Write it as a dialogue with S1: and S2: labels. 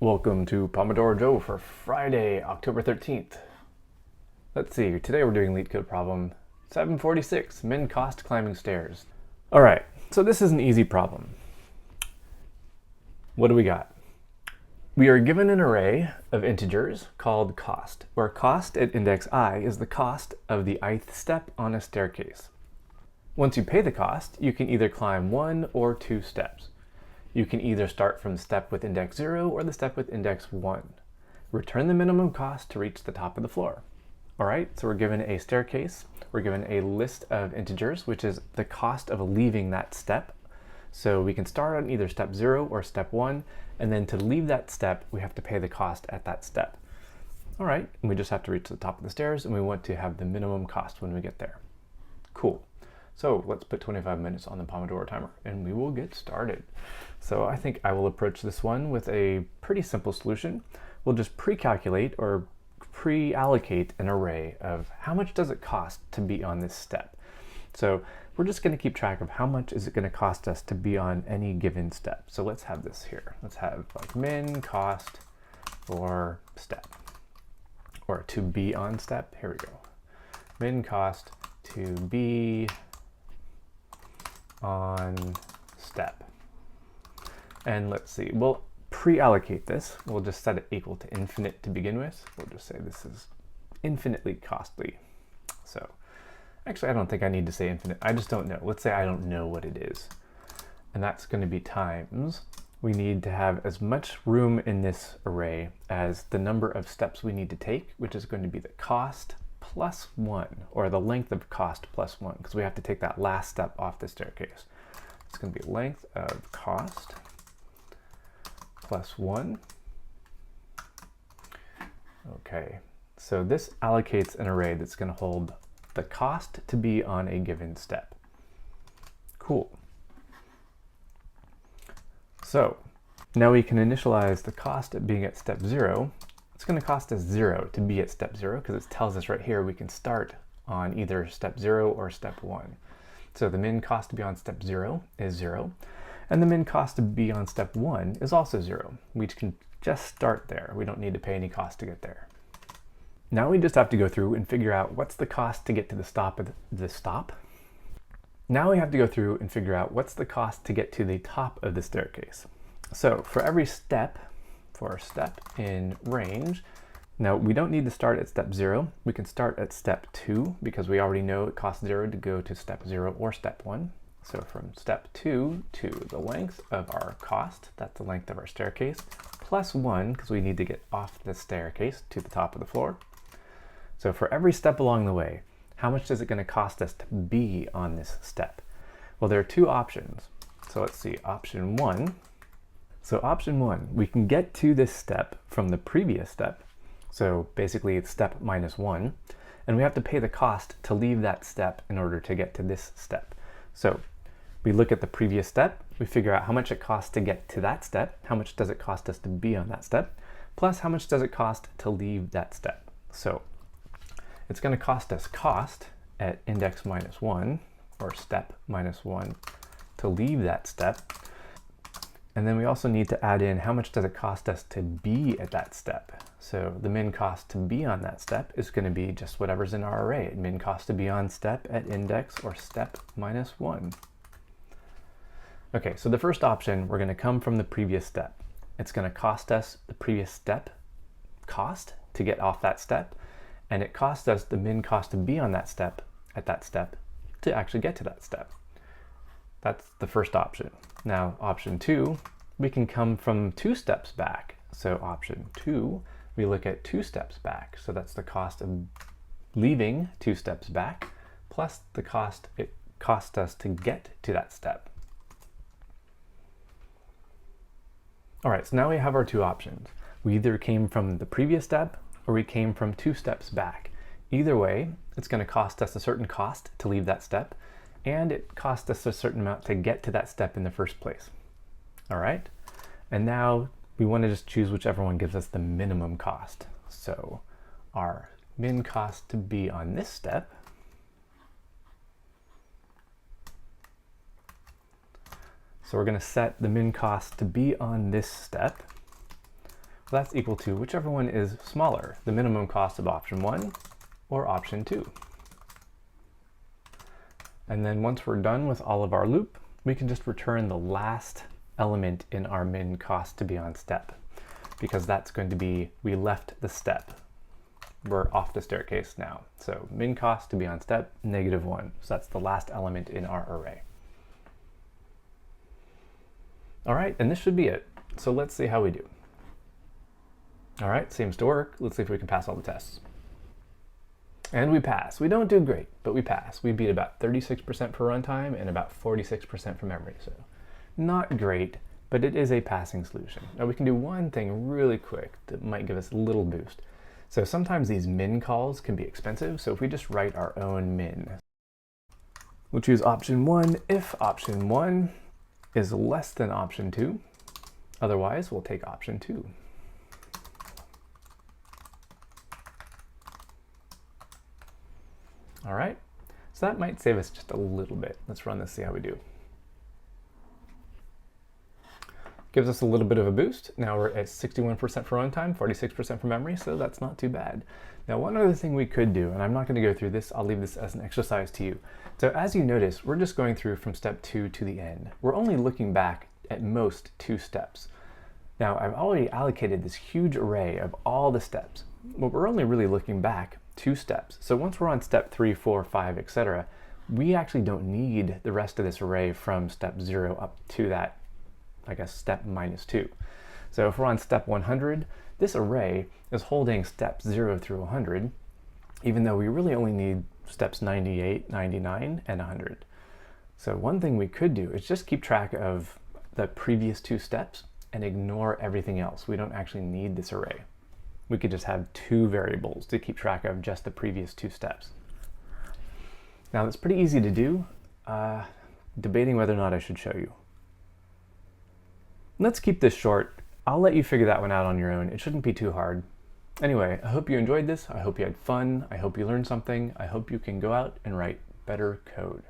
S1: Welcome to Pomodoro Joe for Friday, October 13th. Let's see, today we're doing LeetCode problem 746, min cost climbing stairs. All right, so this is an easy problem. What do we got? We are given an array of integers called cost, where cost at index I is the cost of the ith step on a staircase. Once you pay the cost, you can either climb 1 or 2 steps. You can either start from the step with index 0 or the step with index 1. Return the minimum cost to reach the top of the floor. All right, so we're given a staircase. We're given a list of integers, which is the cost of leaving that step. So we can start on either step 0 or step 1, and then to leave that step, we have to pay the cost at that step. All right, and we just have to reach the top of the stairs, and we want to have the minimum cost when we get there. Cool. So let's put 25 minutes on the Pomodoro timer and we will get started. So I think I will approach this one with a pretty simple solution. We'll just pre-calculate or pre-allocate an array of how much does it cost to be on this step. So we're just going to keep track of how much is it going to cost us to be on any given step. So let's have this here. Let's have like min cost for step, or to be on step. Here we go. Min cost to be on step. And let's see, we'll pre-allocate this. We'll just set it equal to infinite to begin with. We'll just say this is infinitely costly. So actually, I don't think I need to say infinite. I just don't know. Let's say I don't know what it is. And that's going to be times. We need to have as much room in this array as the number of steps we need to take, which is going to be the cost plus 1, or the length of cost plus 1, because we have to take that last step off the staircase. It's going to be length of cost plus 1. Okay, so this allocates an array that's going to hold the cost to be on a given step. Cool. So now we can initialize the cost at being at step 0. It's going to cost us 0 to be at step 0 because it tells us right here we can start on either step 0 or step 1. So the min cost to be on step 0 is 0, and the min cost to be on step 1 is also 0. We can just start there. We don't need to pay any cost to get there. Now we just have to go through and figure out what's the cost to get to the stop of the stop. Now we have to go through and figure out what's the cost to get to the top of the staircase. So for every step, for a step in range. Now we don't need to start at step 0. We can start at step 2 because we already know it costs 0 to go to step 0 or step 1. So from step 2 to the length of our cost, that's the length of our staircase, plus 1 because we need to get off the staircase to the top of the floor. So for every step along the way, how much is it going to cost us to be on this step? Well, there are two options. So let's see, option 1. So option 1, we can get to this step from the previous step. So basically it's step minus 1. And we have to pay the cost to leave that step in order to get to this step. So we look at the previous step, we figure out how much it costs to get to that step, how much does it cost us to be on that step, plus how much does it cost to leave that step. So it's going to cost us cost at index minus 1, or step minus 1, to leave that step. And then we also need to add in how much does it cost us to be at that step. So the min cost to be on that step is going to be just whatever's in our array. Min cost to be on step at index or step minus 1. Okay, so the first option, we're going to come from the previous step. It's going to cost us the previous step cost to get off that step, and it costs us the min cost to be on that step at that step to actually get to that step. That's the first option. Now, option 2, we can come from 2 steps back. So option 2, we look at 2 steps back. So that's the cost of leaving 2 steps back, plus the cost it cost us to get to that step. All right, so now we have our 2 options. We either came from the previous step or we came from 2 steps back. Either way, it's going to cost us a certain cost to leave that step, and it costs us a certain amount to get to that step in the first place. All right, and now we want to just choose whichever one gives us the minimum cost. So our min cost to be on this step So we're going to set the min cost to be on this step. That's equal to whichever one is smaller, the minimum cost of option 1 or option 2. And then once we're done with all of our loop, we can just return the last element in our min cost to be on step, because that's going to be, we left the step. We're off the staircase now. So min cost to be on step, -1. So that's the last element in our array. All right, and this should be it. So let's see how we do. All right, seems to work. Let's see if we can pass all the tests. And we pass. We don't do great, but we pass. We beat about 36% for runtime and about 46% for memory. So not great, but it is a passing solution. Now we can do one thing really quick that might give us a little boost. So sometimes these min calls can be expensive. So if we just write our own min, we'll choose option 1 if option 1 is less than option 2. Otherwise, we'll take option 2. All right, so that might save us just a little bit. Let's run this, see how we do. Gives us a little bit of a boost. Now we're at 61% for runtime, 46% for memory, so that's not too bad. Now one other thing we could do, and I'm not going to go through this, I'll leave this as an exercise to you. So as you notice, we're just going through from step 2 to the end. We're only looking back at most 2 steps. Now I've already allocated this huge array of all the steps, but we're only really looking back 2 steps. So once we're on step 3, 4, 5, etc., we actually don't need the rest of this array from step 0 up to that, I guess, step -2. So if we're on step 100, this array is holding steps 0 through 100, even though we really only need steps 98, 99, and 100. So one thing we could do is just keep track of the previous 2 steps and ignore everything else. We don't actually need this array. We could just have 2 variables to keep track of just the previous 2 steps. Now that's pretty easy to do, debating whether or not I should show you. Let's keep this short. I'll let you figure that one out on your own. It shouldn't be too hard. Anyway, I hope you enjoyed this. I hope you had fun. I hope you learned something. I hope you can go out and write better code.